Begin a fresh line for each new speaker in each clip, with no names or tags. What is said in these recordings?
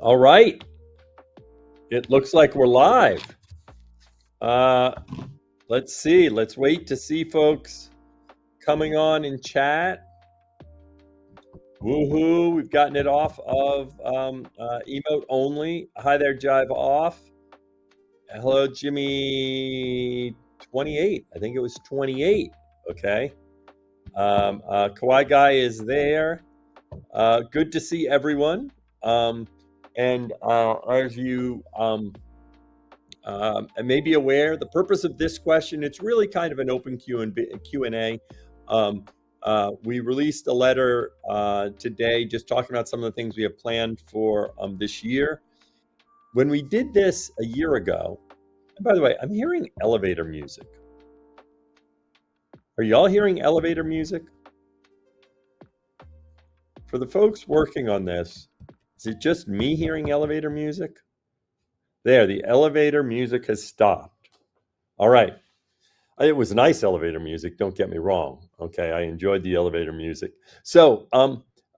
All right. It looks like we're live. Uh, let's see. Let's wait to see folks coming on in chat. Woohoo. We've gotten it off of emote only. Hi there, Jive Off. Hello, Jimmy 28. I think it was 28. Okay. Kawaii Guy is there. Good to see everyone. And as you may be aware, the purpose of this question, it's really kind of an open Q&A. We released a letter today just talking about some of the things we have planned for this year. When we did this a year ago, and by the way, I'm hearing elevator music. Are y'all hearing elevator music? For the folks working on this, is it just me hearing elevator music? There, the elevator music has stopped. All right. It was nice elevator music, don't get me wrong. Okay, I enjoyed the elevator music. So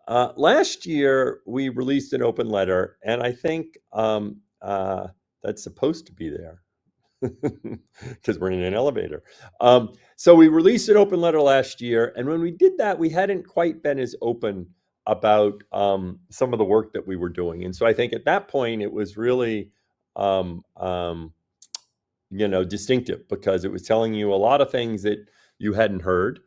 last year we released an open letter, and I think that's supposed to be there because we're in an elevator. So we released an open letter last year, and when we did that, we hadn't quite been as open about some of the work that we were doing. And so I think at that point it was really distinctive because it was telling you a lot of things that you hadn't heard.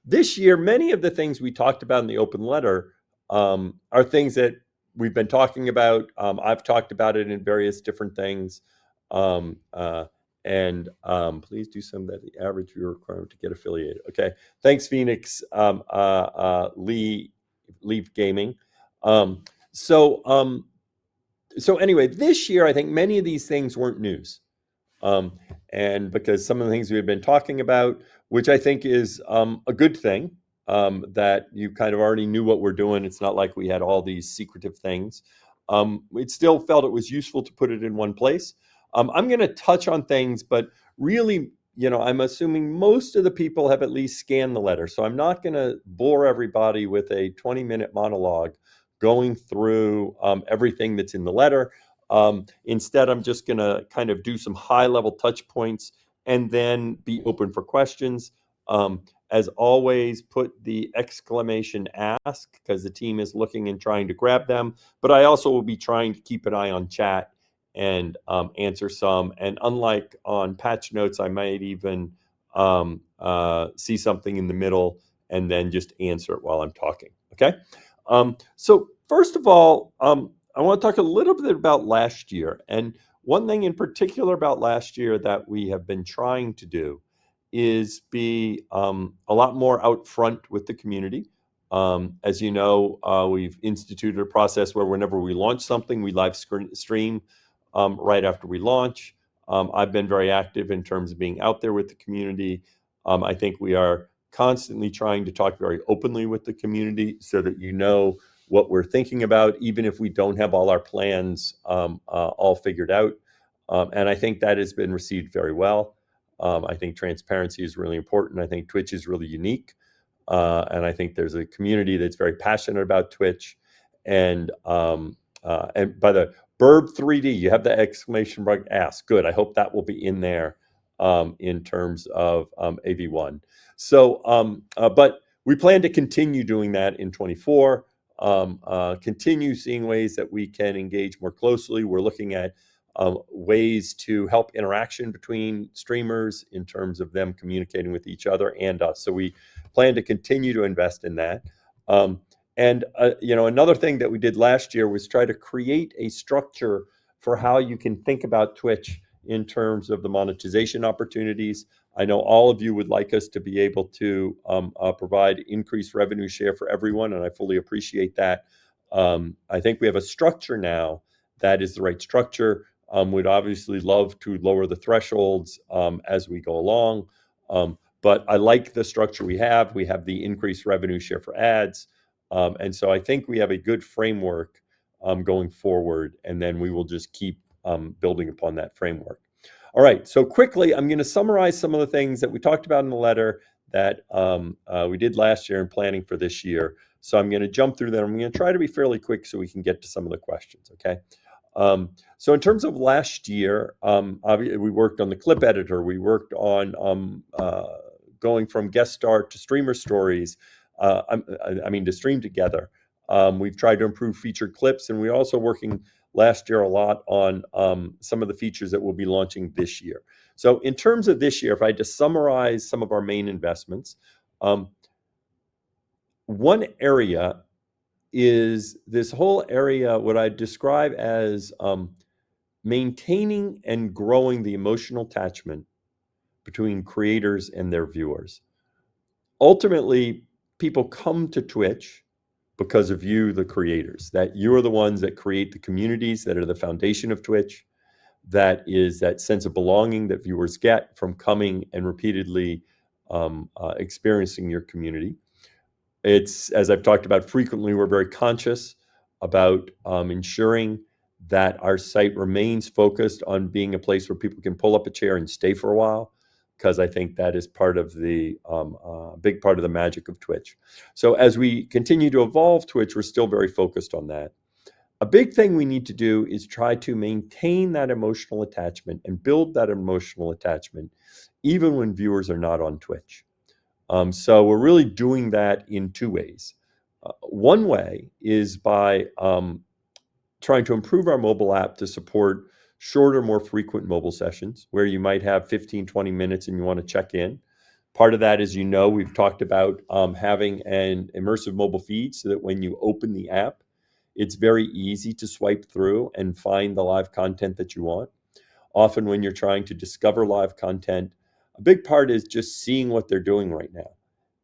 This year, many of the things we talked about in the open letter are things that we've been talking about. I've talked about it in various different things. Please do some of that, the average viewer requirement to get affiliated. Okay. Thanks, Phoenix, Leaf Gaming. So anyway, this year, I think many of these things weren't news. And because some of the things we've been talking about, which I think is a good thing, that you kind of already knew what we're doing. It's not like we had all these secretive things. It still felt it was useful to put it in one place. I'm going to touch on things, but really, I'm assuming most of the people have at least scanned the letter. So I'm not going to bore everybody with a 20-minute monologue going through everything that's in the letter. Instead, I'm just going to kind of do some high-level touch points and then be open for questions. As always, put the exclamation ask because the team is looking and trying to grab them. But I also will be trying to keep an eye on chat and answer some. And unlike on patch notes, I might even see something in the middle and then just answer it while I'm talking. Okay. So first of all, I want to talk a little bit about last year. And one thing in particular about last year that we have been trying to do is be a lot more out front with the community. As you know, we've instituted a process where whenever we launch something, we live stream right after we launch. I've been very active in terms of being out there with the community. I think we are constantly trying to talk very openly with the community so that you know what we're thinking about, even if we don't have all our plans all figured out. And I think that has been received very well. I think transparency is really important. I think Twitch is really unique. And I think there's a community that's very passionate about Twitch. And by the Burb 3D, you have the exclamation mark ask. Good. I hope that will be in there in terms of AV1. So, but we plan to continue doing that in 24. Continue seeing ways that we can engage more closely. We're looking at ways to help interaction between streamers in terms of them communicating with each other and us. So we plan to continue to invest in that. Another thing that we did last year was try to create a structure for how you can think about Twitch in terms of the monetization opportunities. I know all of you would like us to be able to provide increased revenue share for everyone, and I fully appreciate that. I think we have a structure now that is the right structure. We'd obviously love to lower the thresholds as we go along, but I like the structure we have. We have the increased revenue share for ads, and so I think we have a good framework going forward, and then we will just keep building upon that framework. All right, so quickly, I'm going to summarize some of the things that we talked about in the letter that we did last year and planning for this year. So I'm going to jump through them. I'm going to try to be fairly quick so we can get to some of the questions. Okay. So in terms of last year, obviously we worked on the clip editor. We worked on going from guest star to streamer stories. I mean, to stream together. We've tried to improve featured clips, and we're also working last year a lot on some of the features that we'll be launching this year. So in terms of this year, if I had to summarize some of our main investments, one area is this whole area, what I describe as maintaining and growing the emotional attachment between creators and their viewers. Ultimately, people come to Twitch because of you, the creators, that you're the ones that create the communities that are the foundation of Twitch. That is that sense of belonging that viewers get from coming and repeatedly experiencing your community. It's, as I've talked about frequently, we're very conscious about ensuring that our site remains focused on being a place where people can pull up a chair and stay for a while, because I think that is part of the big part of the magic of Twitch. So as we continue to evolve Twitch, we're still very focused on that. A big thing we need to do is try to maintain that emotional attachment and build that emotional attachment even when viewers are not on Twitch. So we're really doing that in two ways. One way is by trying to improve our mobile app to support shorter, more frequent mobile sessions where you might have 15, 20 minutes and you want to check in. Part of that is, we've talked about having an immersive mobile feed so that when you open the app, it's very easy to swipe through and find the live content that you want. Often when you're trying to discover live content, a big part is just seeing what they're doing right now.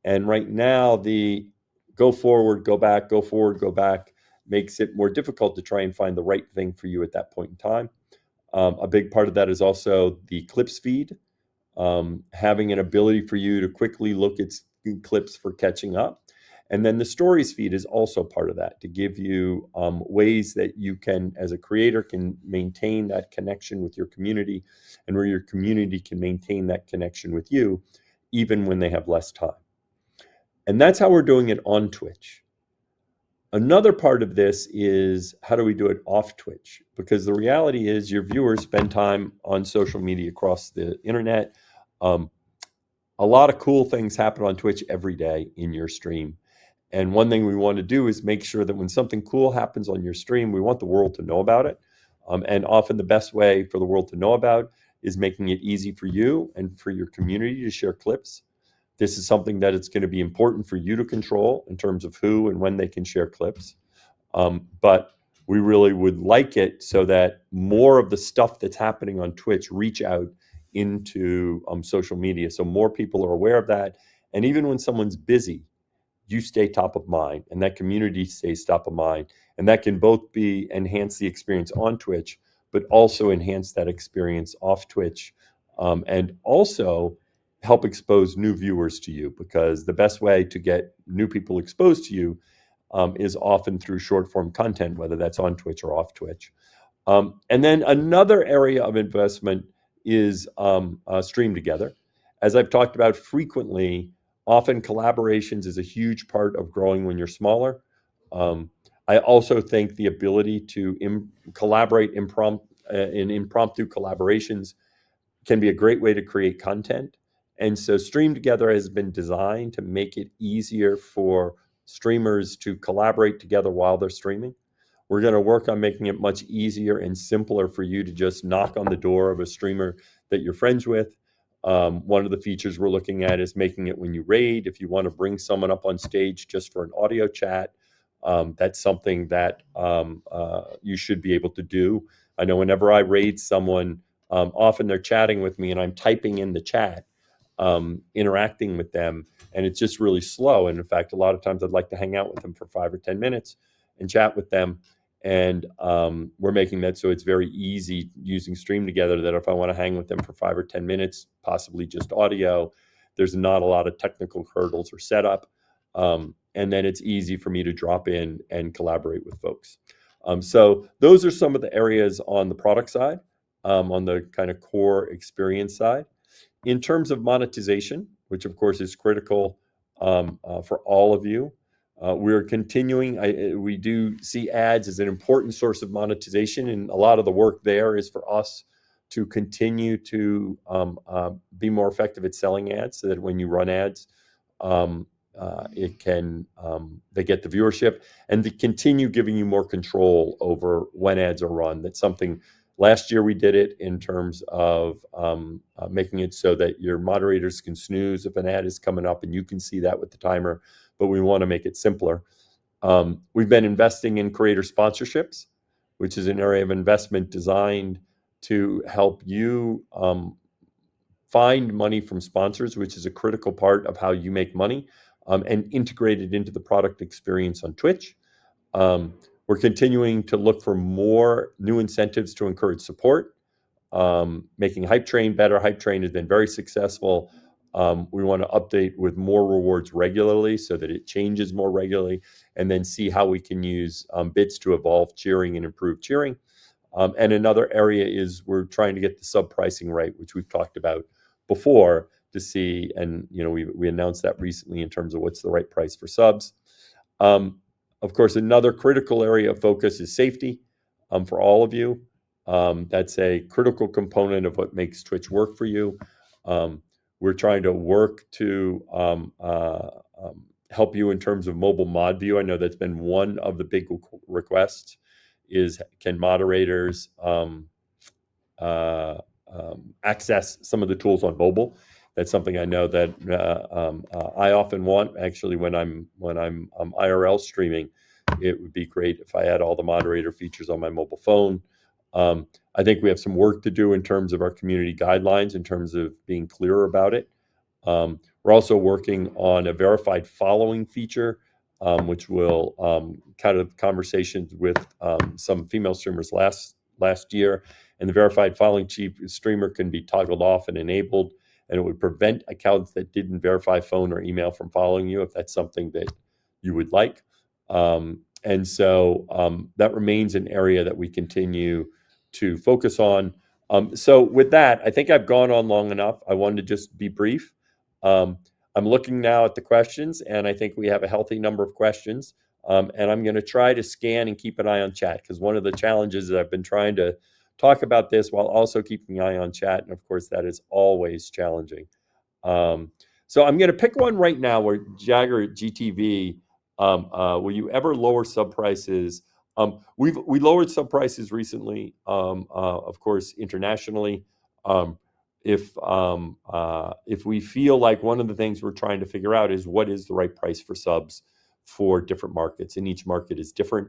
And right now, the go forward, go back, go forward, go back makes it more difficult to try and find the right thing for you at that point in time. A big part of that is also the clips feed, having an ability for you to quickly look at clips for catching up. And then the stories feed is also part of that, to give you ways that you can, as a creator, can maintain that connection with your community, and where your community can maintain that connection with you, even when they have less time. And that's how we're doing it on Twitch. Another part of this is, how do we do it off Twitch? Because the reality is your viewers spend time on social media across the internet. A lot of cool things happen on Twitch every day in your stream. And one thing we want to do is make sure that when something cool happens on your stream, we want the world to know about it. And often the best way for the world to know about is making it easy for you and for your community to share clips. This is something that it's going to be important for you to control in terms of who and when they can share clips. But we really would like it so that more of the stuff that's happening on Twitch reach out into social media, so more people are aware of that. And even when someone's busy, you stay top of mind, and that community stays top of mind. And that can both be enhance the experience on Twitch, but also enhance that experience off Twitch, and also help expose new viewers to you, because the best way to get new people exposed to you is often through short form content, whether that's on Twitch or off Twitch. And then another area of investment is Stream Together. As I've talked about frequently, often collaborations is a huge part of growing when you're smaller. I also think the ability to collaborate in impromptu collaborations can be a great way to create content. And so Stream Together has been designed to make it easier for streamers to collaborate together while they're streaming. We're going to work on making it much easier and simpler for you to just knock on the door of a streamer that you're friends with. One of the features we're looking at is making it when you raid, if you want to bring someone up on stage just for an audio chat, that's something that you should be able to do. I know whenever I raid someone, often they're chatting with me and I'm typing in the chat, interacting with them, and it's just really slow. And in fact, a lot of times I'd like to hang out with them for 5 or 10 minutes and chat with them. And we're making that so it's very easy using Stream Together, that if I want to hang with them for 5 or 10 minutes, possibly just audio, there's not a lot of technical hurdles or setup. And then it's easy for me to drop in and collaborate with folks. So those are some of the areas on the product side, on the kind of core experience side. In terms of monetization, which of course is critical for all of you. We're continuing. We do see ads as an important source of monetization, and a lot of the work there is for us to continue to be more effective at selling ads, so that when you run ads, it can they get the viewership, and to continue giving you more control over when ads are run. That's something. Last year we did it in terms of making it so that your moderators can snooze if an ad is coming up, and you can see that with the timer. But we want to make it simpler. We've been investing in creator sponsorships, which is an area of investment designed to help you find money from sponsors, which is a critical part of how you make money, and integrate it into the product experience on Twitch. We're continuing to look for more new incentives to encourage support, making Hype Train better. Hype Train has been very successful. We want to update with more rewards regularly so that it changes more regularly, and then see how we can use bits to evolve cheering and improve cheering. And another area is we're trying to get the sub pricing right, which we've talked about before, to see, and we announced that recently in terms of what's the right price for subs. Of course, another critical area of focus is safety for all of you. That's a critical component of what makes Twitch work for you. We're trying to work to help you in terms of mobile mod view. I know that's been one of the big requests, is can moderators access some of the tools on mobile. That's something I know that I often want. Actually, when I'm IRL streaming, it would be great if I had all the moderator features on my mobile phone. I think we have some work to do in terms of our community guidelines, in terms of being clearer about it. We're also working on a verified following feature, which will kind of conversations with some female streamers last year. And the verified following streamer can be toggled off and enabled, and it would prevent accounts that didn't verify phone or email from following you, if that's something that you would like. And so that remains an area that we continue to focus on. So with that, I think I've gone on long enough. I wanted to just be brief. I'm looking now at the questions, and I think we have a healthy number of questions. And I'm going to try to scan and keep an eye on chat, because one of the challenges is I've been trying to talk about this while also keeping an eye on chat. And of course, that is always challenging. So I'm going to pick one right now where Jagger GTV, will you ever lower sub prices? We lowered sub prices recently, of course, internationally. If we feel like one of the things we're trying to figure out is what is the right price for subs for different markets, and each market is different.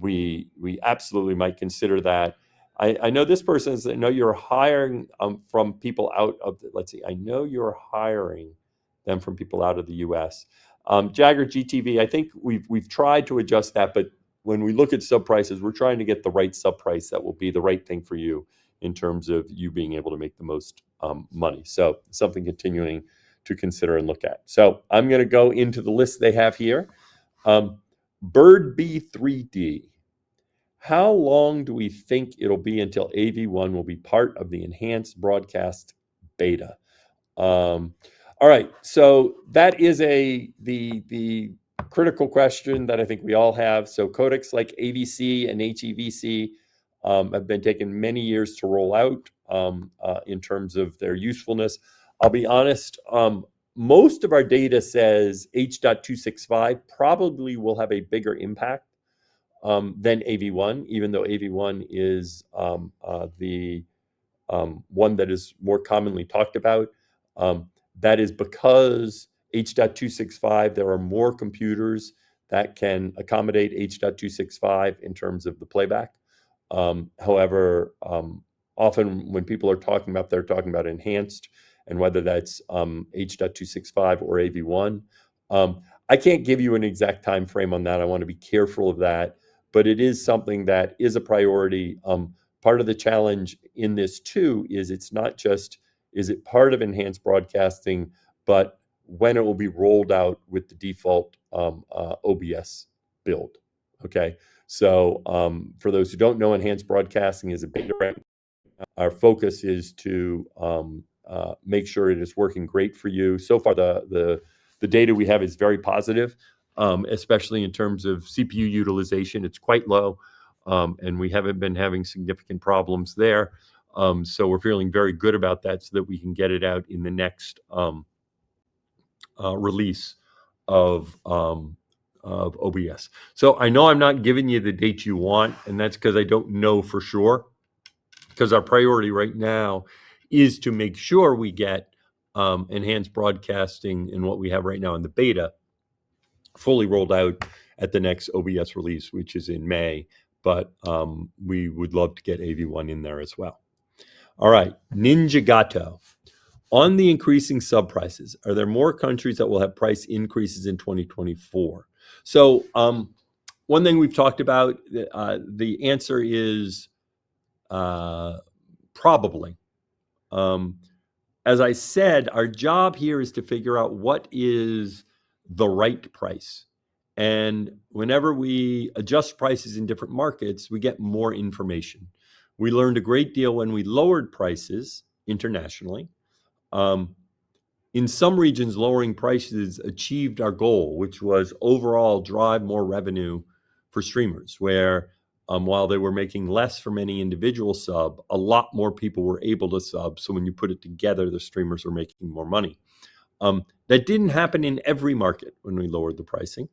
We absolutely might consider that. I know this person says, I know you're hiring from people out of, let's see, I know you're hiring them from people out of the US. Jagger GTV, I think we've tried to adjust that, but when we look at sub prices, we're trying to get the right sub price that will be the right thing for you in terms of you being able to make the most money. So something continuing to consider and look at. So I'm going to go into the list they have here. Bird B3D. How long do we think it'll be until AV1 will be part of the enhanced broadcast beta? All right, so that is the critical question that I think we all have. So codecs like AVC and HEVC have been taking many years to roll out in terms of their usefulness. I'll be honest, most of our data says H.265 probably will have a bigger impact than AV1, even though AV1 is the one that is more commonly talked about. That is because H.265, there are more computers that can accommodate H.265 in terms of the playback. However, often when people are talking about, they're talking about enhanced, and whether that's H.265 or AV1. I can't give you an exact time frame on that. I want to be careful of that, but it is something that is a priority. Part of the challenge in this too is it's not just, is it part of enhanced broadcasting, but when it will be rolled out with the default OBS build. Okay, so for those who don't know, enhanced broadcasting is a beta right our focus is to make sure it is working great for you. So far, the data we have is very positive, especially in terms of CPU utilization. It's quite low, and we haven't been having significant problems there. So we're feeling very good about that, so that we can get it out in the next release of OBS. So I know I'm not giving you the date you want, and that's because I don't know for sure. Because our priority right now is to make sure we get enhanced broadcasting and what we have right now in the beta fully rolled out at the next OBS release, which is in May. But we would love to get AV1 in there as well. All right, Ninja Gato. On the increasing sub prices, are there more countries that will have price increases in 2024? So one thing we've talked about, the answer is probably. As I said, our job here is to figure out what is the right price. And whenever we adjust prices in different markets, we get more information. We learned a great deal when we lowered prices internationally. In some regions, lowering prices achieved our goal, which was overall drive more revenue for streamers, where while they were making less from any individual sub, a lot more people were able to sub. So when you put it together, the streamers were making more money. That didn't happen in every market when we lowered the pricing.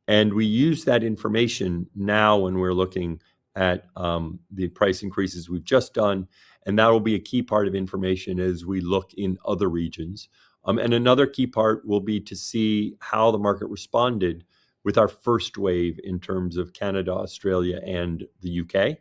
And we use that information now when we're looking at the price increases we've just done. And that will be a key part of information as we look in other regions. And another key part will be to see how the market responded with our first wave in terms of Canada, Australia, and the UK.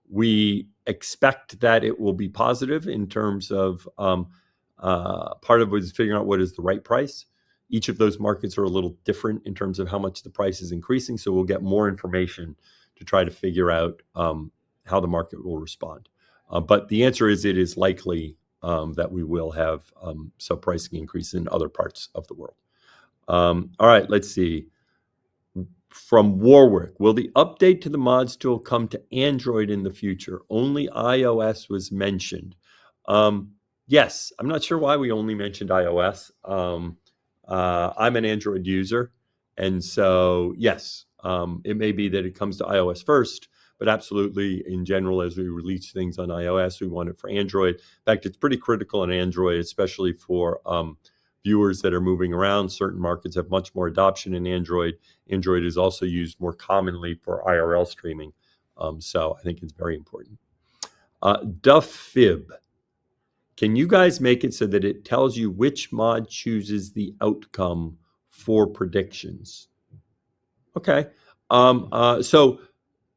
We expect that it will be positive in terms of part of it is figuring out what is the right price. Each of those markets are a little different in terms of how much the price is increasing. So we'll get more information to try to figure out how the market will respond. But the answer is it is likely that we will have some pricing increase in other parts of the world. All right, let's see. From Warwick, will the update to the mods tool come to Android in the future? Only iOS was mentioned. Yes, I'm not sure why we only mentioned iOS. I'm an Android user, and so yes, it may be that it comes to iOS first, but absolutely, in general, as we release things on iOS, we want it for Android. In fact, it's pretty critical on Android, especially for viewers that are moving around. Certain markets have much more adoption in Android. Android is also used more commonly for IRL streaming, so I think it's very important. Duff Fib. Can you guys make it so that it tells you which mod chooses the outcome for predictions? Okay. So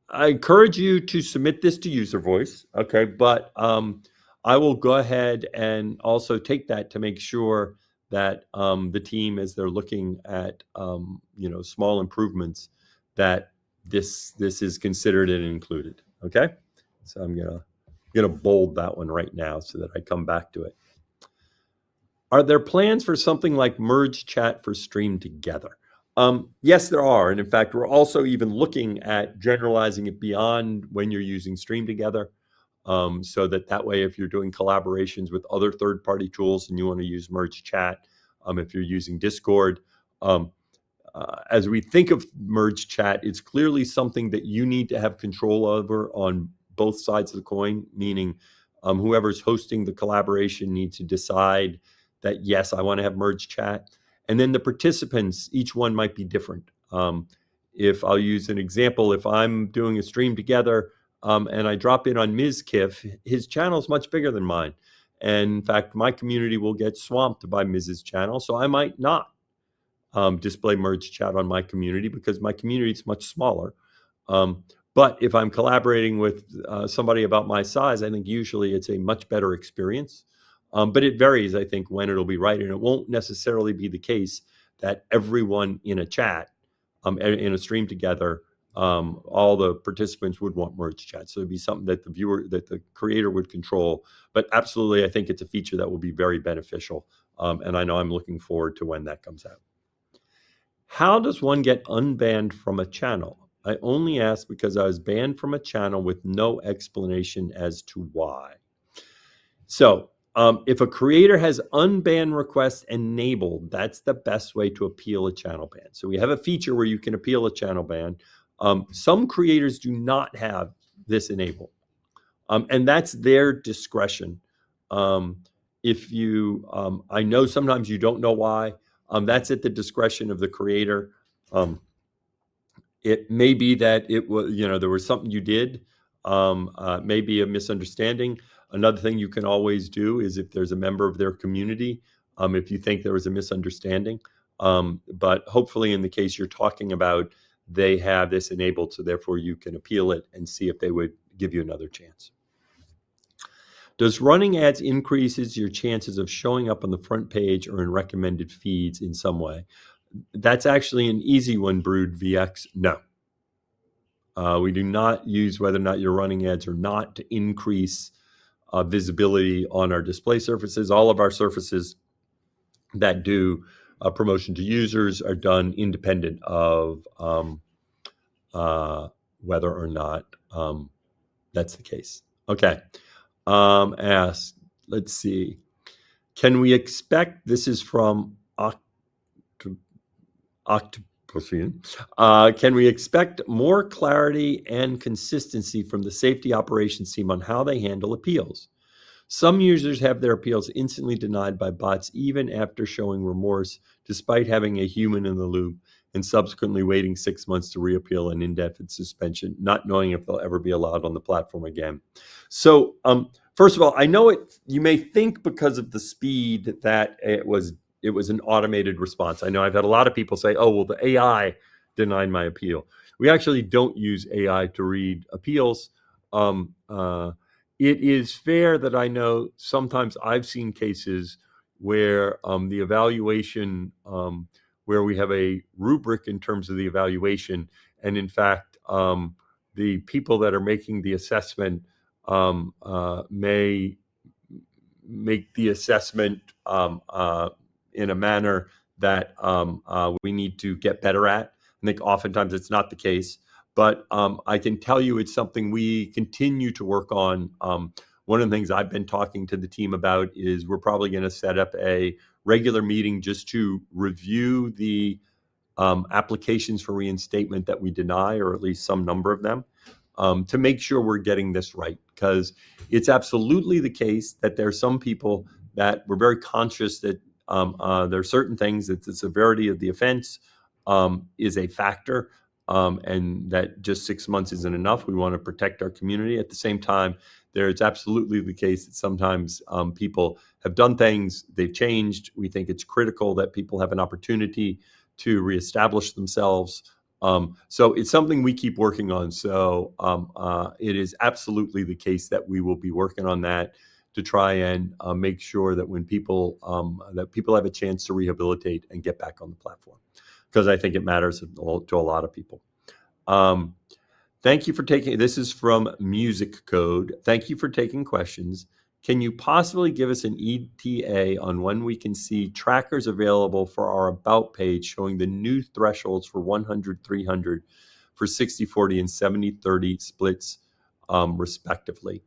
I encourage you to submit this to user voice. Okay. But I will go ahead and also take that to make sure that the team, as they're looking at small improvements, that this is considered and included. Okay. So I'm gonna bold that one right now so that I come back to it. Are there plans for something like merge chat for stream together? Yes, there are. And in fact, we're also even looking at generalizing it beyond when you're using stream together. So that way, if you're doing collaborations with other third-party tools and you want to use merge chat, if you're using Discord, as we think of merge chat, it's clearly something that you need to have control over on both sides of the coin, meaning whoever's hosting the collaboration needs to decide that, yes, I want to have merge chat. And then the participants, each one might be different. If I'll use an example, if I'm doing a stream together and I drop in on Ms. Kiff, his channel is much bigger than mine. And in fact, my community will get swamped by Mrs. channel. So I might not display merge chat on my community because my community is much smaller. But if I'm collaborating with somebody about my size, I think usually it's a much better experience. But it varies, I think, when it'll be right. And it won't necessarily be the case that everyone in a chat, in a stream together, all the participants would want merge chat. So it'd be something that the creator would control. But absolutely, I think it's a feature that will be very beneficial. And I know I'm looking forward to when that comes out. How does one get unbanned from a channel? I only asked because I was banned from a channel with no explanation as to why. So, if a creator has unban requests enabled, that's the best way to appeal a channel ban. So we have a feature where you can appeal a channel ban. Some creators do not have this enabled, and that's their discretion. Um, if you, I know sometimes you don't know why. That's at the discretion of the creator. Um, it may be that it was, there was something you did, maybe a misunderstanding. Another thing you can always do is if there's a member of their community, if you think there was a misunderstanding. But hopefully, in the case you're talking about, they have this enabled, so therefore you can appeal it and see if they would give you another chance. Does running ads increases your chances of showing up on the front page or in recommended feeds in some way? That's actually an easy one, Brood VX. No. We do not use whether or not you're running ads or not to increase visibility on our display surfaces. All of our surfaces that do promotion to users are done independent of whether or not that's the case. Okay. Asked, let's see. Can we expect, this is from Octopusian, can we expect more clarity and consistency from the safety operations team on how they handle appeals? Some users have their appeals instantly denied by bots even after showing remorse, despite having a human in the loop and subsequently waiting 6 months to reappeal an indefinite suspension, not knowing if they'll ever be allowed on the platform again. So, first of all, I know it. You may think because of the speed that it was an automated response. I know I've had a lot of people say, "Oh, well, the AI denied my appeal." We actually don't use AI to read appeals. It is fair that I know sometimes I've seen cases where the evaluation, where we have a rubric in terms of the evaluation, and in fact, the people that are making the assessment may make the assessment in a manner that we need to get better at. I think oftentimes it's not the case, but I can tell you it's something we continue to work on. One of the things I've been talking to the team about is we're probably going to set up a regular meeting just to review the applications for reinstatement that we deny, or at least some number of them, to make sure we're getting this right. Because it's absolutely the case that there are some people that we're very conscious that there are certain things that the severity of the offense is a factor, and that just 6 months isn't enough. We want to protect our community. At the same time, there's absolutely the case that sometimes people have done things, they've changed. We think it's critical that people have an opportunity to reestablish themselves. So it's something we keep working on. So it is absolutely the case that we will be working on that to try and make sure that when people have a chance to rehabilitate and get back on the platform, because I think it matters to a lot of people. Thank you for taking, this is from Music Code. Thank you for taking questions. Can you possibly give us an ETA on when we can see trackers available for our About page showing the new thresholds for 100, 300, for 60/40 and 70/30 splits, respectively?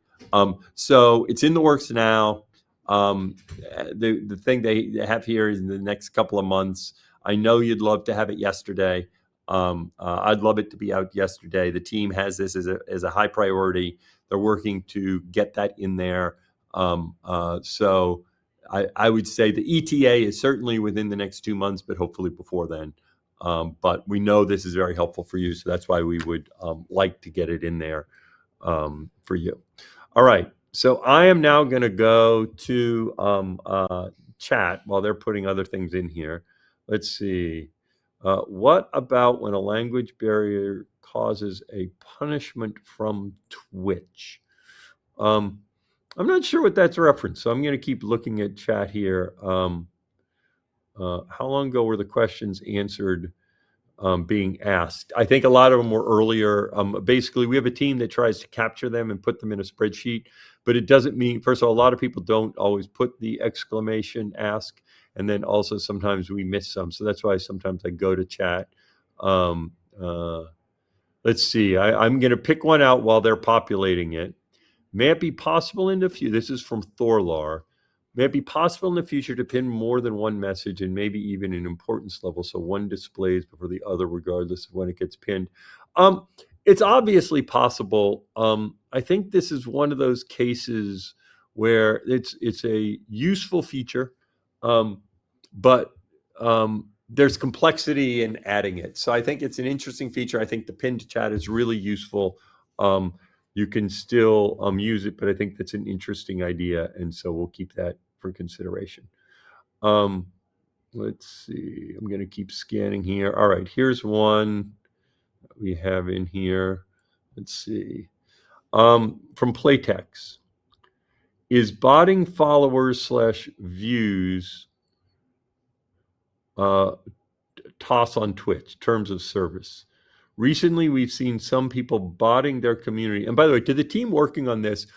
So it's in the works now. The thing they have here is in the next couple of months. I know you'd love to have it yesterday. I'd love it to be out yesterday. The team has this as a high priority. They're working to get that in there. So I would say the ETA is certainly within the next 2 months, but hopefully before then. But we know this is very helpful for you, so that's why we would like to get it in there for you. All right. So I am now going to go to chat while they're putting other things in here. Let's see. What about when a language barrier causes a punishment from Twitch? I'm not sure what that's a reference, so I'm going to keep looking at chat here. How long ago were the questions answered being asked? I think a lot of them were earlier. Basically, we have a team that tries to capture them and put them in a spreadsheet, but it doesn't mean, first of all, a lot of people don't always put the exclamation ask, and then also sometimes we miss some. So that's why sometimes I go to chat. Let's see. I'm going to pick one out while they're populating it. May it be possible in the future? This is from Thorlar. May it be possible in the future to pin more than one message and maybe even an importance level so one displays before the other, regardless of when it gets pinned? Um, it's obviously possible. I think this is one of those cases where it's a useful feature, um, but there's complexity in adding it. So I think it's an interesting feature. I think the pinned chat is really useful. You can still use it, but I think that's an interesting idea, and so we'll keep that for consideration. Um, let's see. I'm going to keep scanning here. All right, here's one we have in here. Let's see. From Playtex. Is botting followers slash views toss on Twitch, terms of service? Recently, we've seen some people botting their community. And by the way, to the team working on this,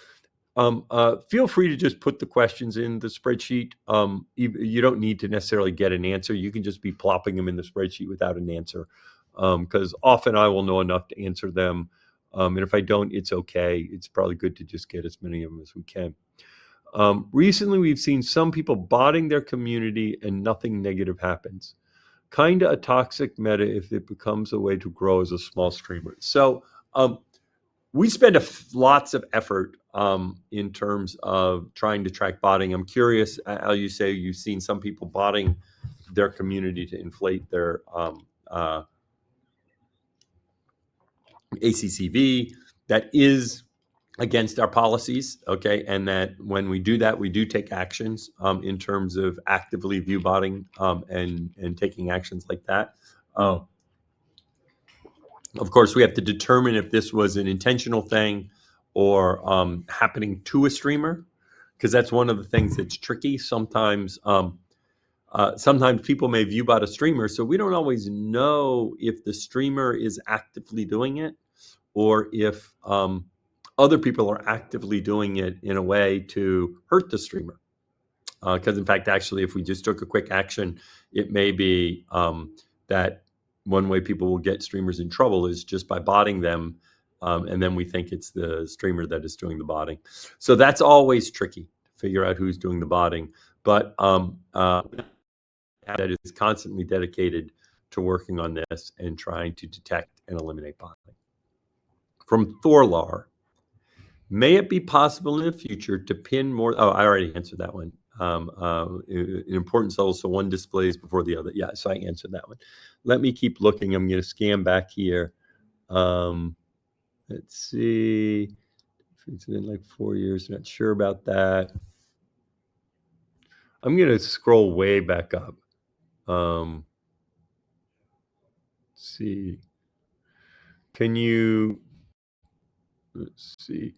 feel free to just put the questions in the spreadsheet. You don't need to necessarily get an answer. You can just be plopping them in the spreadsheet without an answer, because often I will know enough to answer them. And if I don't, it's okay. It's probably good to just get as many of them as we can. Recently, we've seen some people botting their community and nothing negative happens. Kind of a toxic meta if it becomes a way to grow as a small streamer. So we spend lots of effort in terms of trying to track botting. I'm curious, Al, you say you've seen some people botting their community to inflate their ACCV. That is against our policies, okay? And that when we do that, we do take actions in terms of actively view botting and taking actions like that. Of course, we have to determine if this was an intentional thing or happening to a streamer, because that's one of the things that's tricky. Sometimes people may view bot a streamer, so we don't always know if the streamer is actively doing it or if other people are actively doing it in a way to hurt the streamer. Because in fact, actually, if we just took a quick action, it may be that one way people will get streamers in trouble is just by botting them, and then we think it's the streamer that is doing the botting. So that's always tricky to figure out who's doing the botting. But that is constantly dedicated to working on this and trying to detect and eliminate botting. From Thorlar. May it be possible in the future to pin more? Oh, I already answered that one. An importance level, so one displays before the other. Yeah, so I answered that one. Let me keep looking. I'm going to scan back here. Let's see. It's been like 4 years. Not sure about that. I'm going to scroll way back up. Let's see. Let's see.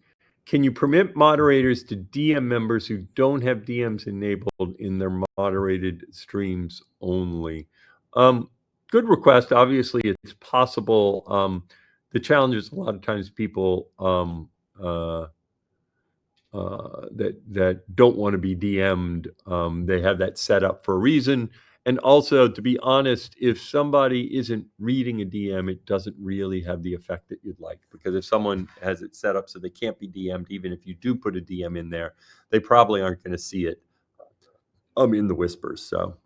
Can you permit moderators to DM members who don't have DMs enabled in their moderated streams only? Good request. Obviously, it's possible. The challenge is a lot of times people that don't want to be DM'd, they have that set up for a reason. And also, to be honest, if somebody isn't reading a DM, it doesn't really have the effect that you'd like. Because if someone has it set up so they can't be DM'd, even if you do put a DM in there, they probably aren't going to see it in the whispers. So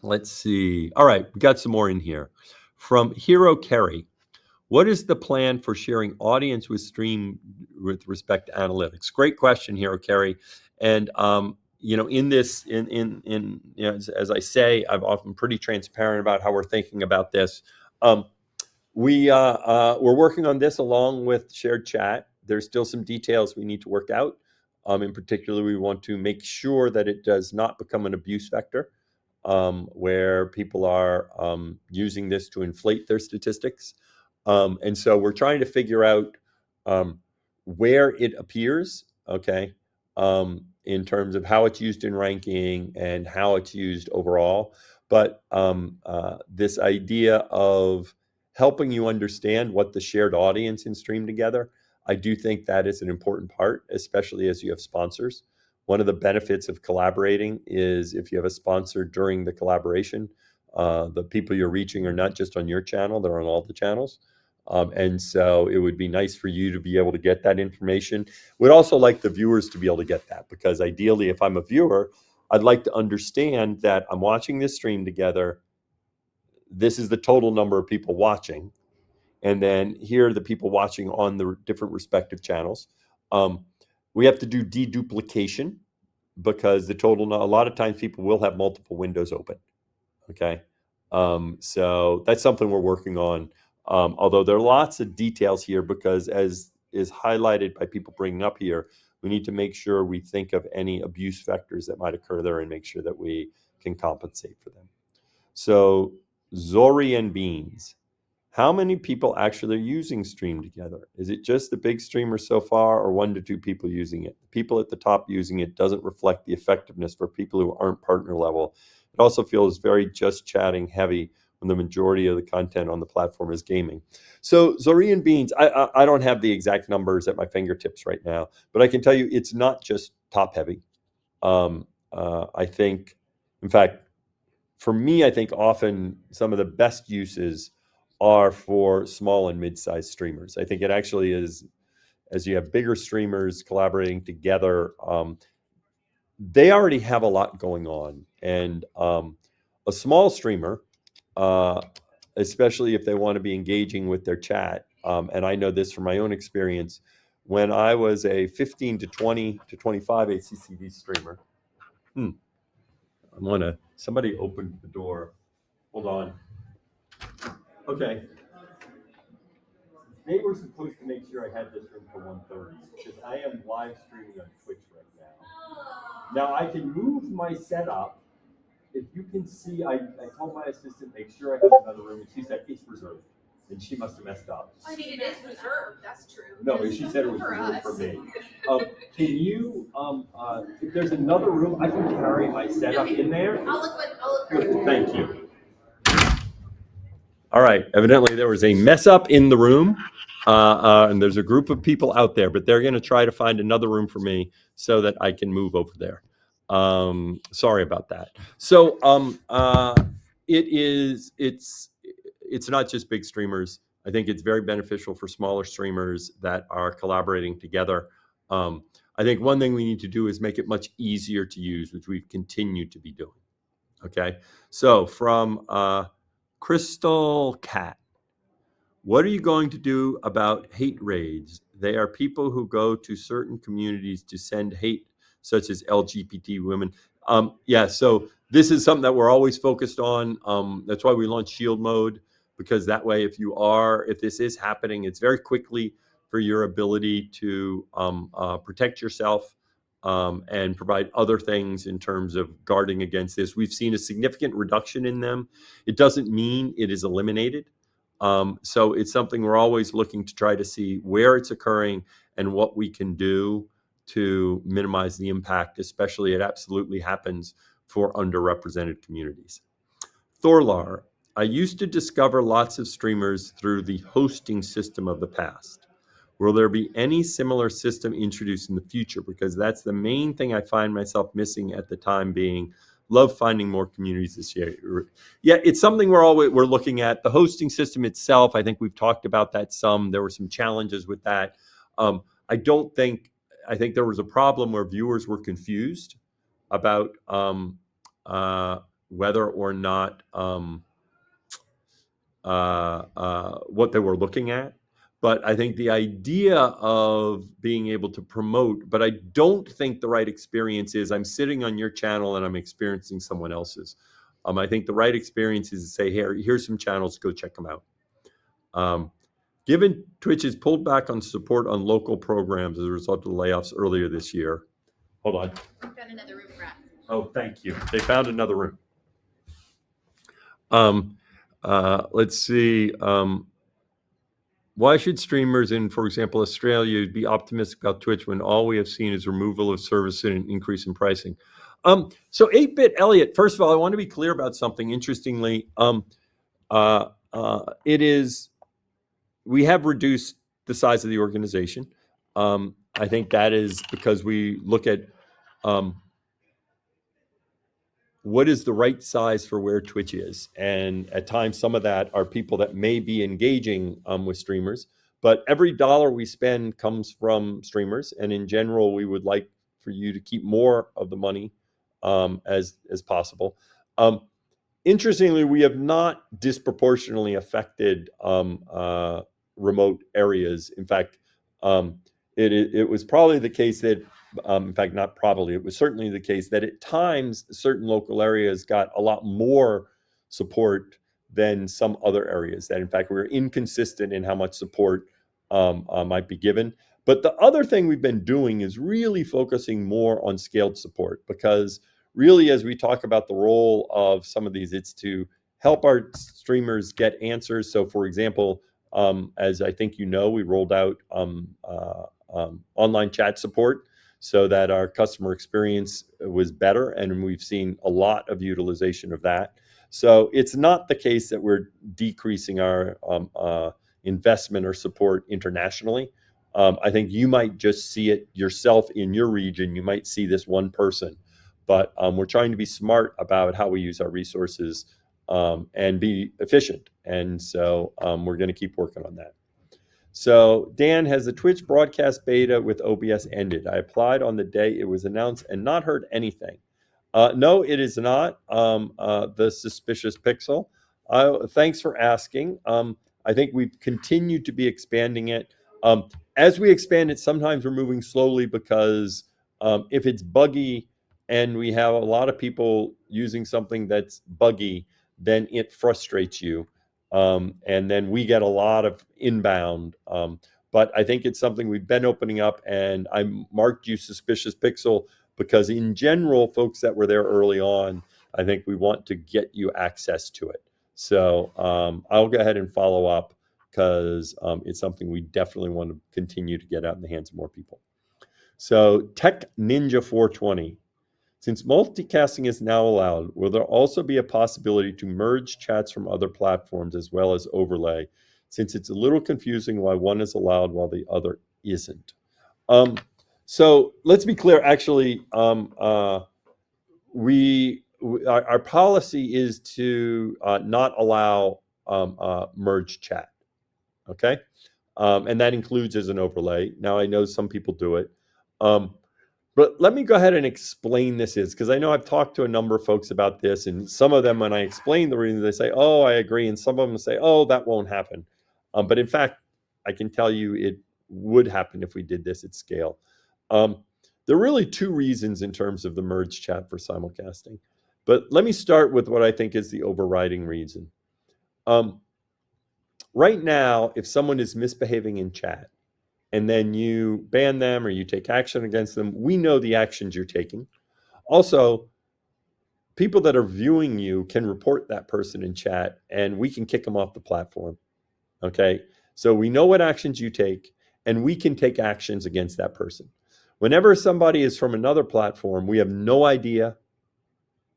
let's see. All right, we got some more in here. From Hero Kerry. What is the plan for sharing audience with stream with respect to analytics? Great question, Hero Kerry. And in this, as I say, I'm often pretty transparent about how we're thinking about this. We're working on this along with shared chat. There's still some details we need to work out. In particular, we want to make sure that it does not become an abuse vector, where people are using this to inflate their statistics. And so we're trying to figure out where it appears, okay, in terms of how it's used in ranking and how it's used overall. But this idea of helping you understand what the shared audience in Stream Together, I do think that is an important part, especially as you have sponsors. One of the benefits of collaborating is if you have a sponsor during the collaboration, the people you're reaching are not just on your channel, they're on all the channels. And so it would be nice for you to be able to get that information. We'd also like the viewers to be able to get that, because ideally, if I'm a viewer, I'd like to understand that I'm watching this stream together. This is the total number of people watching. And then here are the people watching on the different respective channels. Um, we have to do deduplication, because the total, a lot of times people will have multiple windows open. Okay. So that's something we're working on. Although there are lots of details here, because as is highlighted by people bringing up here, we need to make sure we think of any abuse vectors that might occur there and make sure that we can compensate for them. So Zori and Beans, how many people actually are using Stream Together? Is it just the big streamers so far, or 1 to 2 people using it? The people at the top using it doesn't reflect the effectiveness for people who aren't partner level. It also feels very just chatting heavy when the majority of the content on the platform is gaming. So Zori and Beans, I don't have the exact numbers at my fingertips right now, but I can tell you it's not just top heavy. I think, in fact, for me, I think often some of the best uses are for small and mid-sized streamers. I think it actually is, as you have bigger streamers collaborating together, they already have a lot going on. And a small streamer, uh, especially if they want to be engaging with their chat, and I know this from my own experience, when I was a 15 to 20 to 25 ACCD streamer, somebody opened the door. Hold on. Okay. They were supposed to make sure I had this room for 1:30, because I am live streaming on Twitch right now. Now I can move my setup. If you can see, I told my assistant make sure I have another room, and she said it's reserved, and she must have messed up.
I mean, it is reserved. That's true.
No, she said it was reserved for me. Can you, if there's another room, I can carry my setup in there.
I'll look for it.
Thank you. All right. Evidently, there was a mess up in the room, and there's a group of people out there, but they're going to try to find another room for me so that I can move over there. Sorry about that. So it's not just big streamers. I think it's very beneficial for smaller streamers that are collaborating together. I think one thing we need to do is make it much easier to use, which we've continued to be doing. Okay. So from Crystal Cat, what are you going to do about hate raids? They are people who go to certain communities to send hate, such as LGBT women. Yeah, so this is something that we're always focused on. That's why we launched Shield Mode, because that way, if this is happening, it's very quickly for your ability to protect yourself and provide other things in terms of guarding against this. We've seen a significant reduction in them. It doesn't mean it is eliminated. So it's something we're always looking to try to see where it's occurring and what we can do to minimize the impact, especially it absolutely happens for underrepresented communities. Thorlar, I used to discover lots of streamers through the hosting system of the past. Will there be any similar system introduced in the future? Because that's the main thing I find myself missing at the time being. Love finding more communities this year. Yeah, it's something we're looking at. The hosting system itself, I think we've talked about that some. There were some challenges with that. I think there was a problem where viewers were confused about whether or not what they were looking at. But I think the idea of being able to promote, but I don't think the right experience is I'm sitting on your channel and I'm experiencing someone else's. I think the right experience is to say, here's some channels, go check them out. Given Twitch has pulled back on support on local programs as a result of the layoffs earlier this year. Hold on.
I found another room, Brad.
Oh, thank you. They found another room. Let's see. Why should streamers in, for example, Australia be optimistic about Twitch when all we have seen is removal of service and an increase in pricing? So 8-Bit Elliot, first of all, I want to be clear about something. Interestingly, we have reduced the size of the organization. I think that is because we look at what is the right size for where Twitch is. And at times, some of that are people that may be engaging with streamers. But every dollar we spend comes from streamers, and in general, we would like for you to keep more of the money as possible. Um, Interestingly, we have not disproportionately affected remote areas. In fact, um, it was probably the case that, in fact, not probably, it was certainly the case that at times certain local areas got a lot more support than some other areas. That, in fact, we were inconsistent in how much support might be given. But the other thing we've been doing is really focusing more on scaled support, because really, as we talk about the role of some of these, it's to help our streamers get answers. So, for example, as I think you know, we rolled out online chat support so that our customer experience was better, and we've seen a lot of utilization of that. So it's not the case that we're decreasing our investment or support internationally. I think you might just see it yourself in your region. You might see this one person, but we're trying to be smart about how we use our resources and be efficient. And so we're going to keep working on that. So, Dan, has the Twitch broadcast beta with OBS ended? I applied on the day it was announced and not heard anything. No, it is not. The suspicious pixel. Thanks for asking. I think we've continued to be expanding it. As we expand it, sometimes we're moving slowly because if it's buggy and we have a lot of people using something that's buggy, then it frustrates you. And then we get a lot of inbound. But I think it's something we've been opening up, and I marked you suspicious pixel because in general, folks that were there early on, I think we want to get you access to it. So I'll go ahead and follow up because it's something we definitely want to continue to get out in the hands of more people. So Tech Ninja 420. Since multicasting is now allowed, will there also be a possibility to merge chats from other platforms as well as overlay, since it's a little confusing why one is allowed while the other isn't? Um, so let's be clear. Actually, our policy is to not allow merge chat. Okay, and that includes as an overlay. Now I know some people do it. But let me go ahead and explain this is, because I know I've talked to a number of folks about this, and some of them, when I explain the reason, they say, "Oh, I agree," and some of them say, "Oh, that won't happen." But in fact, I can tell you it would happen if we did this at scale. Um, there are really two reasons in terms of the merge chat for simulcasting. But let me start with what I think is the overriding reason. Um, right now, if someone is misbehaving in chat, and then you ban them or you take action against them, we know the actions you're taking. Also, people that are viewing you can report that person in chat and we can kick them off the platform. Okay. So we know what actions you take and we can take actions against that person. Whenever somebody is from another platform, we have no idea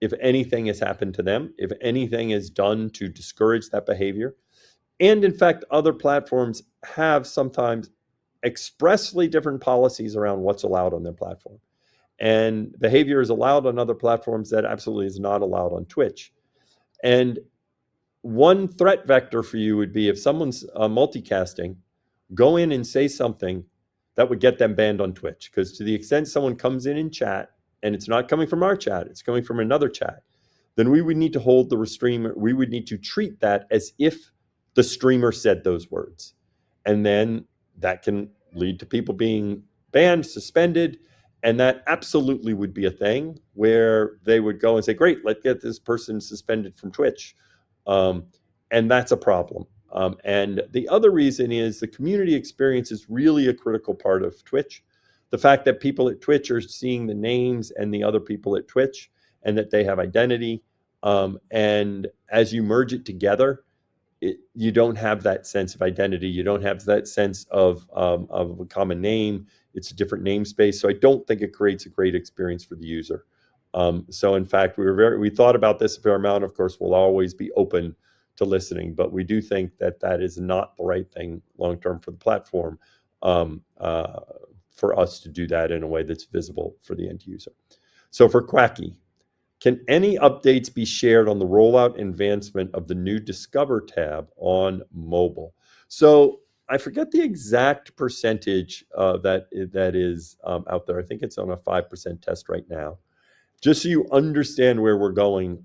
if anything has happened to them, if anything is done to discourage that behavior. And in fact, other platforms have sometimes expressly different policies around what's allowed on their platform. And behavior is allowed on other platforms that absolutely is not allowed on Twitch. And one threat vector for you would be if someone's multicasting, go in and say something that would get them banned on Twitch. Because to the extent someone comes in chat and it's not coming from our chat, it's coming from another chat, then we would need to hold the streamer, we would need to treat that as if the streamer said those words. And then that can lead to people being banned, suspended, and that absolutely would be a thing where they would go and say, great, let's get this person suspended from Twitch. Um, and that's a problem. And the other reason is the community experience is really a critical part of Twitch. The fact that people at Twitch are seeing the names and the other people at Twitch and that they have identity. And as you merge it together, you don't have that sense of identity. You don't have that sense of a common name. It's a different namespace. So I don't think it creates a great experience for the user. So in fact, we thought about this a fair amount. Of course, we'll always be open to listening, but we do think that that is not the right thing long term for the platform, for us to do that in a way that's visible for the end user. So for Quacky, Can any updates be shared on the rollout and advancement of the new Discover tab on mobile? So I forget the exact percentage that is out there. I think it's on a 5% test right now. Just so you understand where we're going,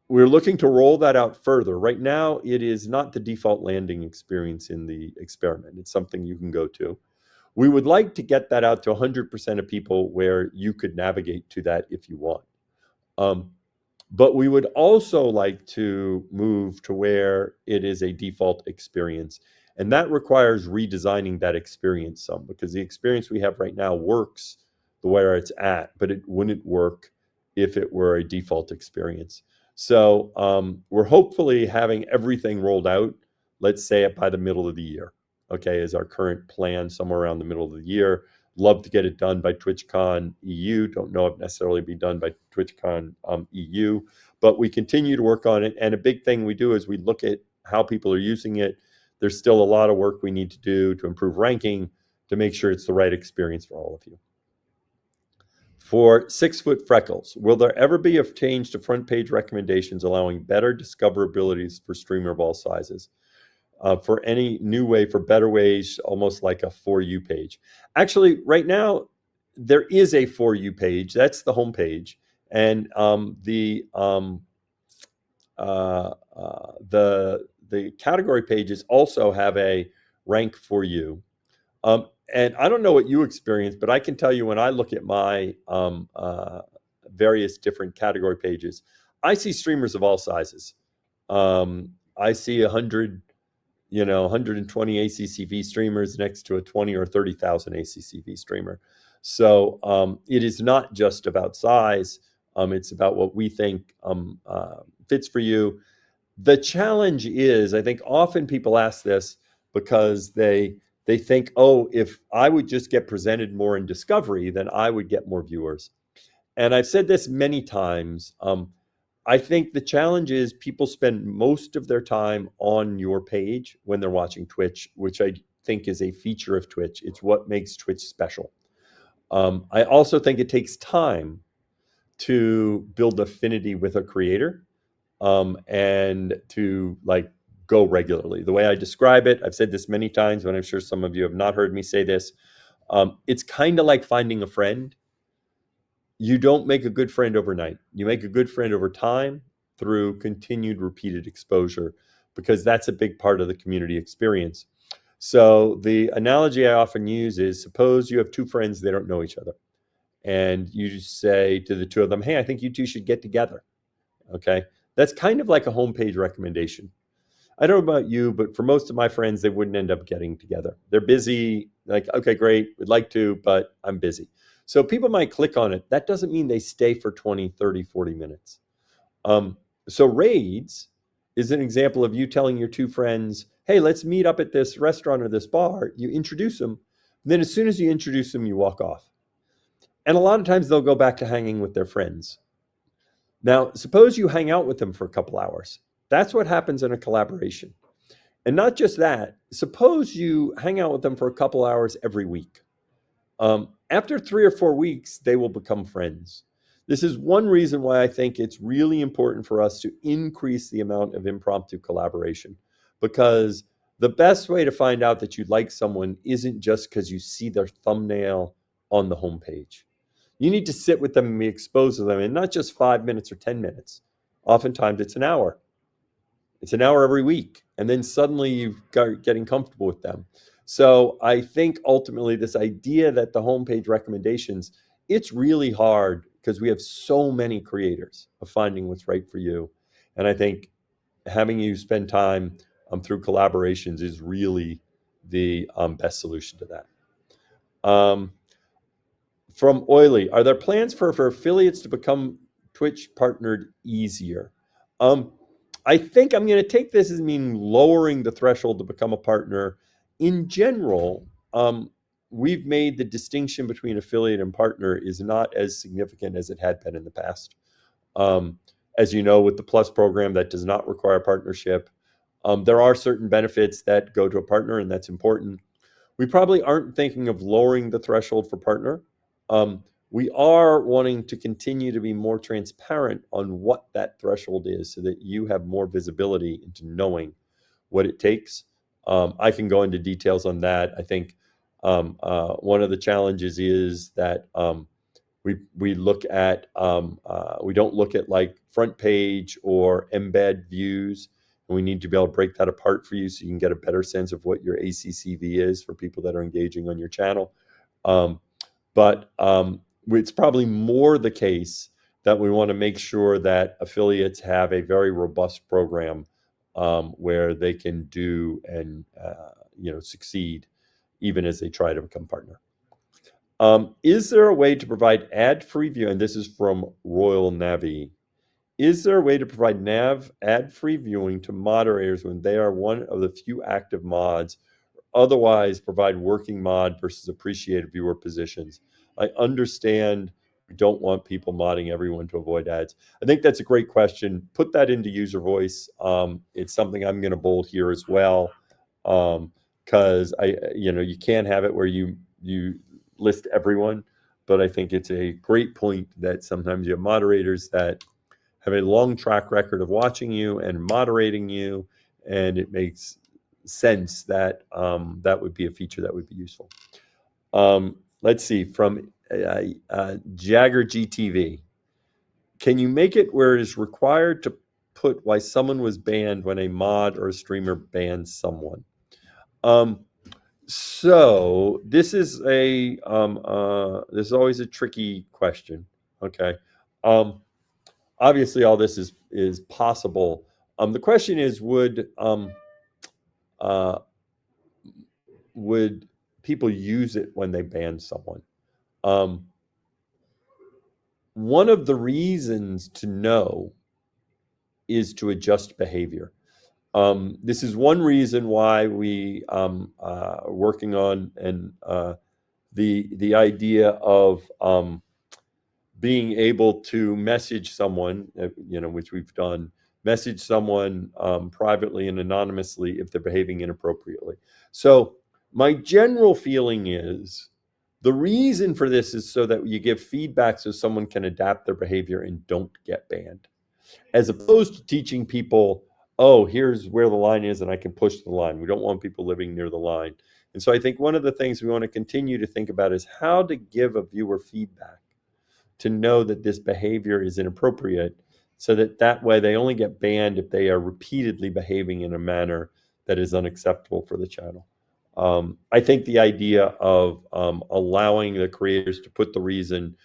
we're looking to roll that out further. Right now, it is not the default landing experience in the experiment. It's something you can go to. We would like to get that out to 100% of people where you could navigate to that if you want. Um, but we would also like to move to where it is a default experience. And that requires redesigning that experience some, because the experience we have right now works the where it's at, but it wouldn't work if it were a default experience. So we're hopefully having everything rolled out, let's say it by the middle of the year. Okay, is our current plan, somewhere around the middle of the year. Love to get it done by TwitchCon EU. Don't know if necessarily be done by TwitchCon EU, but we continue to work on it. And a big thing we do is we look at how people are using it. There's still a lot of work we need to do to improve ranking to make sure it's the right experience for all of you. For 6 Foot Freckles, will there ever be a change to front page recommendations allowing better discoverabilities for streamer of all sizes? For any new way, for better ways, almost like a For You page. Actually, right now, there is a For You page. That's the home page. And the category pages also have a rank for you. And I don't know what you experience, but I can tell you when I look at my various different category pages, I see streamers of all sizes. I see 120 ACCV streamers next to a 20 or 30,000 ACCV streamer. So it is not just about size. It's about what we think fits for you. The challenge is, I think often people ask this because they think, oh, if I would just get presented more in discovery, then I would get more viewers. And I've said this many times. I think the challenge is people spend most of their time on your page when they're watching Twitch, which I think is a feature of Twitch. It's what makes Twitch special. I also think it takes time to build affinity with a creator and to go regularly. The way I describe it, I've said this many times, but I'm sure some of you have not heard me say this. It's kind of like finding a friend. You don't make a good friend overnight. You make a good friend over time through continued repeated exposure, because that's a big part of the community experience. So the analogy I often use is, suppose you have two friends, they don't know each other. And you say to the two of them, hey, I think you two should get together. Okay. That's kind of like a homepage recommendation. I don't know about you, but for most of my friends, they wouldn't end up getting together. They're busy, like, okay, great, would like to, but I'm busy. So people might click on it. That doesn't mean they stay for 20, 30, 40 minutes. So raids is an example of you telling your two friends, hey, let's meet up at this restaurant or this bar. You introduce them. Then as soon as you introduce them, you walk off. And a lot of times they'll go back to hanging with their friends. Now, suppose you hang out with them for a couple hours. That's what happens in a collaboration. And not just that, suppose you hang out with them for a couple hours every week. After 3 or 4 weeks, they will become friends. This is one reason why I think it's really important for us to increase the amount of impromptu collaboration, because the best way to find out that you like someone isn't just because you see their thumbnail on the homepage. You need to sit with them and be exposed to them, and not just 5 minutes or 10 minutes. Oftentimes it's an hour. It's an hour every week. And then suddenly you've got getting comfortable with them. So I think ultimately this idea that the homepage recommendations, it's really hard because we have so many creators of finding what's right for you. And I think having you spend time through collaborations is really the best solution to that. From Oily, are there plans for affiliates to become Twitch partnered easier? Um, I think I'm going to take this as meaning lowering the threshold to become a partner. In general, we've made the distinction between affiliate and partner is not as significant as it had been in the past. Um, as you know, with the Plus program, that does not require partnership. There are certain benefits that go to a partner, and that's important. We probably aren't thinking of lowering the threshold for partner. we are wanting to continue to be more transparent on what that threshold is so that you have more visibility into knowing what it takes. I can go into details on that. I think one of the challenges is that we look at we don't look at like front page or embed views, and we need to be able to break that apart for you so you can get a better sense of what your ACCV is for people that are engaging on your channel. But it's probably more the case that we want to make sure that affiliates have a very robust program where they can do and succeed even as they try to become partner. Is there a way to provide ad-free view? And this is from Royal Navy. Is there a way to provide ad-free viewing to moderators when they are one of the few active mods, otherwise provide working mod versus appreciated viewer positions? I understand we don't want people modding everyone to avoid ads. I think that's a great question. Put that into user voice. It's something I'm going to bold here as well, because you can't have it where you list everyone, but I think it's a great point that sometimes you have moderators that have a long track record of watching you and moderating you, and it makes sense that that would be a feature that would be useful. Let's see, from Jagger GTV. Can you make it where it is required to put why someone was banned when a mod or a streamer bans someone? So this is this is always a tricky question. Okay. Obviously all this is possible. The question is, would people use it when they ban someone? One of the reasons to know is to adjust behavior. This is one reason why we are working on the idea of being able to message someone, which we've done, message someone privately and anonymously if they're behaving inappropriately. So my general feeling is the reason for this is so that you give feedback so someone can adapt their behavior and don't get banned, as opposed to teaching people, oh, here's where the line is and I can push the line. We don't want people living near the line. And so I think one of the things we want to continue to think about is how to give a viewer feedback to know that this behavior is inappropriate, so that way they only get banned if they are repeatedly behaving in a manner that is unacceptable for the channel. I think the idea of allowing the creators to put the reason,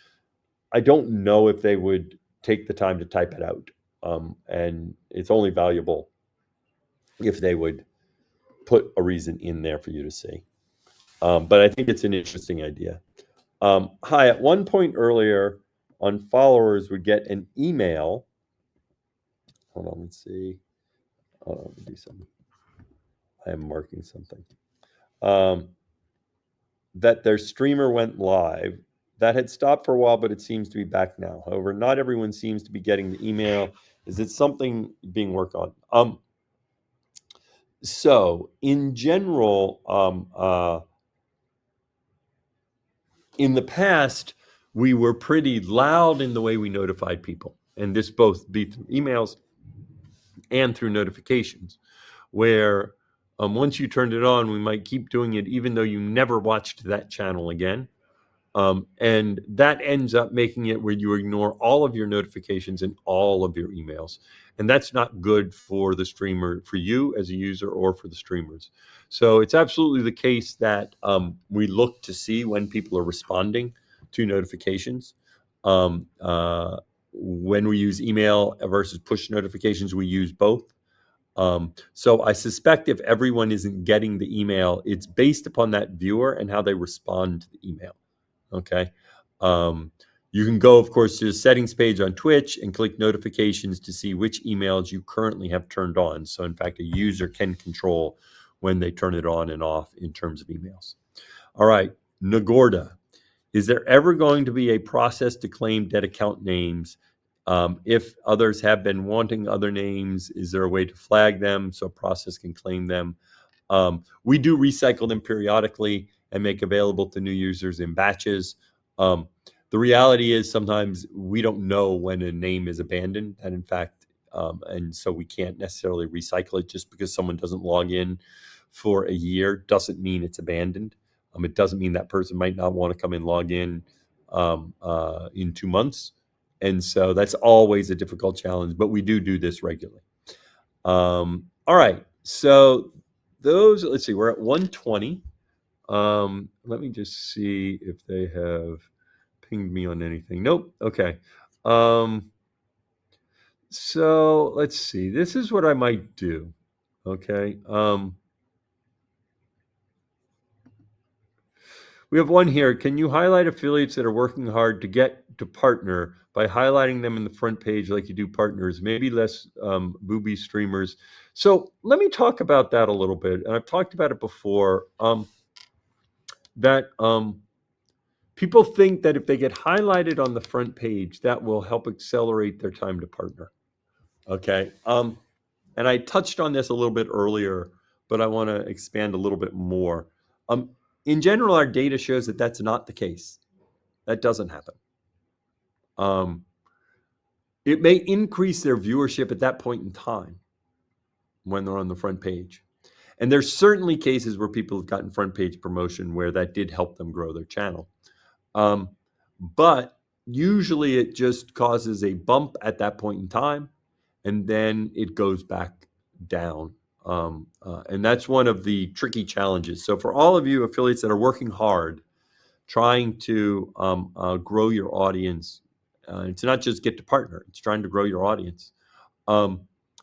I don't know if they would take the time to type it out. And it's only valuable if they would put a reason in there for you to see. But I think it's an interesting idea. Hi, at one point earlier, on followers would get an email. Hold on, let's see. Let me do something. I am marking something. That their streamer went live. That had stopped for a while, but it seems to be back now. However, not everyone seems to be getting the email. Is it something being worked on? So in general, in the past, we were pretty loud in the way we notified people. And this both be through emails and through notifications, where once you turned it on, we might keep doing it even though you never watched that channel again. And that ends up making it where you ignore all of your notifications and all of your emails. And that's not good for the streamer, for you as a user, or for the streamers. So it's absolutely the case that we look to see when people are responding to notifications. When we use email versus push notifications, we use both. So I suspect if everyone isn't getting the email, it's based upon that viewer and how they respond to the email. Okay. You can go, of course, to the settings page on Twitch and click notifications to see which emails you currently have turned on. So in fact, a user can control when they turn it on and off in terms of emails. All right, Nagorda. Is there ever going to be a process to claim dead account names? If others have been wanting other names, is there a way to flag them so a process can claim them? We do recycle them periodically and make available to new users in batches. The reality is sometimes we don't know when a name is abandoned, and in fact, and so we can't necessarily recycle it. Just because someone doesn't log in for a year doesn't mean it's abandoned. It doesn't mean that person might not want to come and log in 2 months. And so that's always a difficult challenge, but we do this regularly. All right. So let's see, we're at 120. Let me just see if they have pinged me on anything. Nope. Okay. So let's see. This is what I might do. Okay. We have one here. Can you highlight affiliates that are working hard to get to partner by highlighting them in the front page like you do partners? Maybe less booby streamers. So let me talk about that a little bit. And I've talked about it before. That people think that if they get highlighted on the front page, that will help accelerate their time to partner. Okay. And I touched on this a little bit earlier, but I want to expand a little bit more. In general, our data shows that that's not the case. That doesn't happen. It may increase their viewership at that point in time when they're on the front page. And there's certainly cases where people have gotten front page promotion where that did help them grow their channel. But usually it just causes a bump at that point in time, and then it goes back down. And that's one of the tricky challenges. So for all of you affiliates that are working hard, trying to grow your audience, it's not just get to partner, it's trying to grow your audience.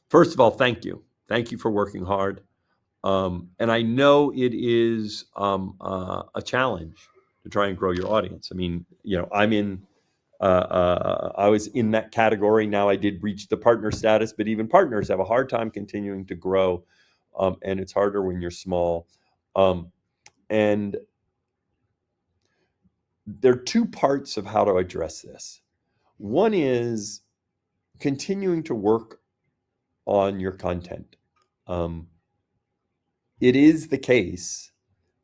First of all, thank you. Thank you for working hard. And I know it is a challenge to try and grow your audience. I mean, I was in that category. Now I did reach the partner status, but even partners have a hard time continuing to grow. And it's harder when you're small. And there are two parts of how to address this. One is continuing to work on your content. It is the case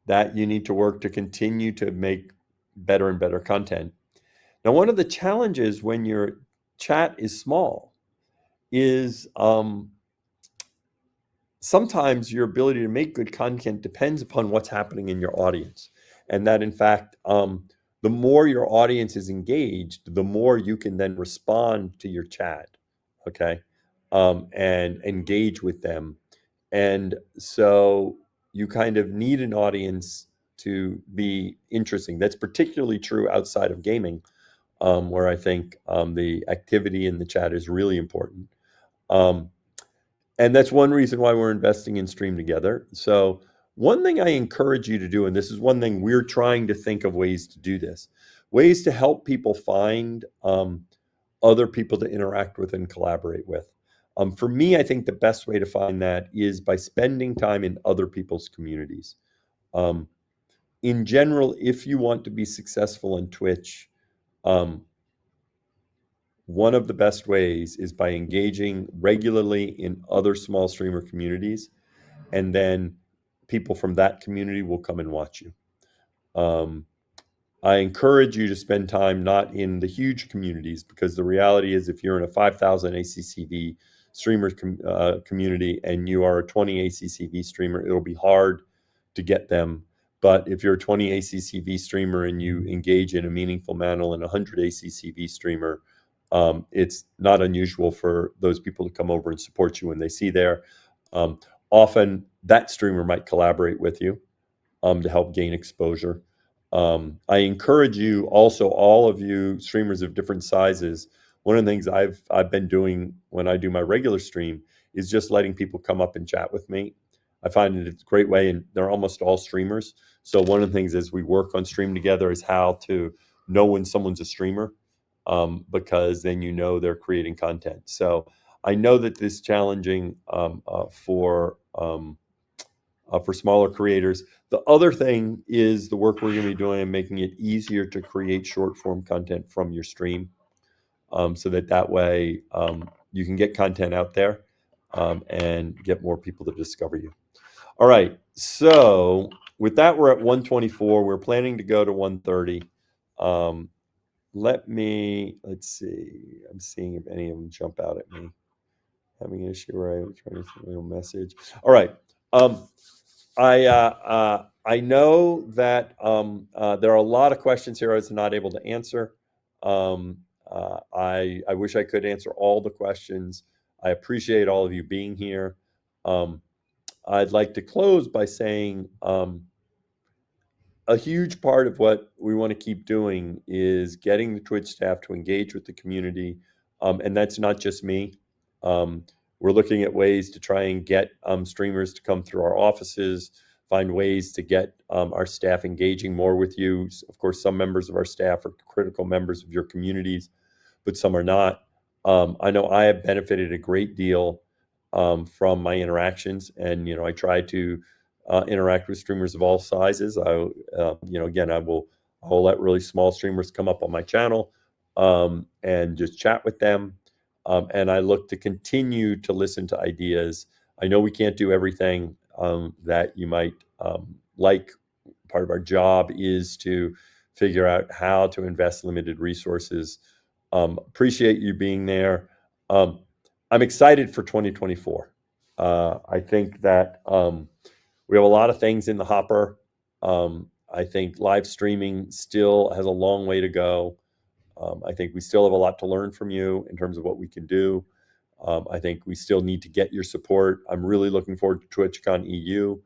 that you need to work to continue to make better and better content. Now, one of the challenges when your chat is small is sometimes your ability to make good content depends upon what's happening in your audience. And that, in fact, the more your audience is engaged, the more you can then respond to your chat, okay, and engage with them. And so you kind of need an audience to be interesting. That's particularly true outside of gaming, where I think the activity in the chat is really important. And that's one reason why we're investing in Stream Together. So one thing I encourage you to do, and this is one thing we're trying to think of ways to do this, ways to help people find other people to interact with and collaborate with. For me, I think the best way to find that is by spending time in other people's communities. In general, if you want to be successful on Twitch, one of the best ways is by engaging regularly in other small streamer communities, and then people from that community will come and watch you. I encourage you to spend time not in the huge communities, because the reality is if you're in a 5,000 ACCV streamer community and you are a 20 ACCV streamer, it'll be hard to get them. But if you're a 20 ACCV streamer and you engage in a meaningful manner in a 100 ACCV streamer, it's not unusual for those people to come over and support you when they see there. Often that streamer might collaborate with you to help gain exposure. I encourage you also, all of you streamers of different sizes. One of the things I've been doing when I do my regular stream is just letting people come up and chat with me. I find that it's a great way, and they're almost all streamers. So one of the things as we work on Stream Together is how to know when someone's a streamer, because then you know they're creating content. So I know that this is challenging for smaller creators. The other thing is the work we're going to be doing and making it easier to create short form content from your stream, so that way you can get content out there and get more people to discover you. All right. So with that, we're at 124. We're planning to go to 130. let's see. I'm seeing if any of them jump out at me. Having an issue where I'm trying to send a message. All right. Um, I know that there are a lot of questions here I was not able to answer. Um, I wish I could answer all the questions. I appreciate all of you being here. Um, I'd like to close by saying a huge part of what we want to keep doing is getting the Twitch staff to engage with the community. And that's not just me. Um, we're looking at ways to try and get streamers to come through our offices, find ways to get our staff engaging more with you. Of course, some members of our staff are critical members of your communities, but some are not. I know I have benefited a great deal from my interactions, and I try to interact with streamers of all sizes. Again, I will let really small streamers come up on my channel and just chat with them. And I look to continue to listen to ideas. I know we can't do everything that you might like. Part of our job is to figure out how to invest limited resources. Appreciate you being there. Um, I'm excited for 2024. I think that we have a lot of things in the hopper. I think live streaming still has a long way to go. I think we still have a lot to learn from you in terms of what we can do. I think we still need to get your support. I'm really looking forward to TwitchCon EU.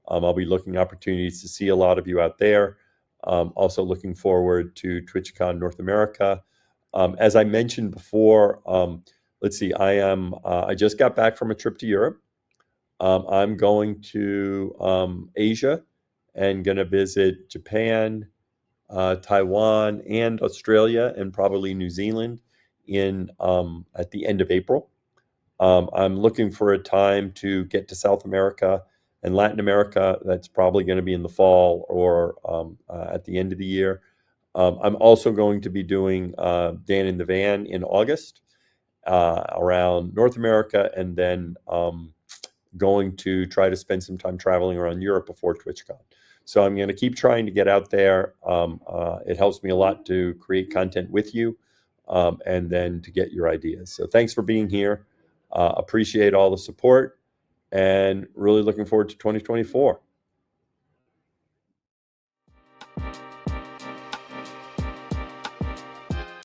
I'll be looking opportunities to see a lot of you out there. Also looking forward to TwitchCon North America. As I mentioned before, let's see, I just got back from a trip to Europe. I'm going to Asia and going to visit Japan, Taiwan, and Australia, and probably New Zealand in at the end of April. I'm looking for a time to get to South America and Latin America. That's probably going to be in the fall or at the end of the year. I'm also going to be doing Dan in the Van in August around North America, and then going to try to spend some time traveling around Europe before TwitchCon. So I'm going to keep trying to get out there. It helps me a lot to create content with you and then to get your ideas. So thanks for being here. Appreciate all the support and really looking forward to 2024.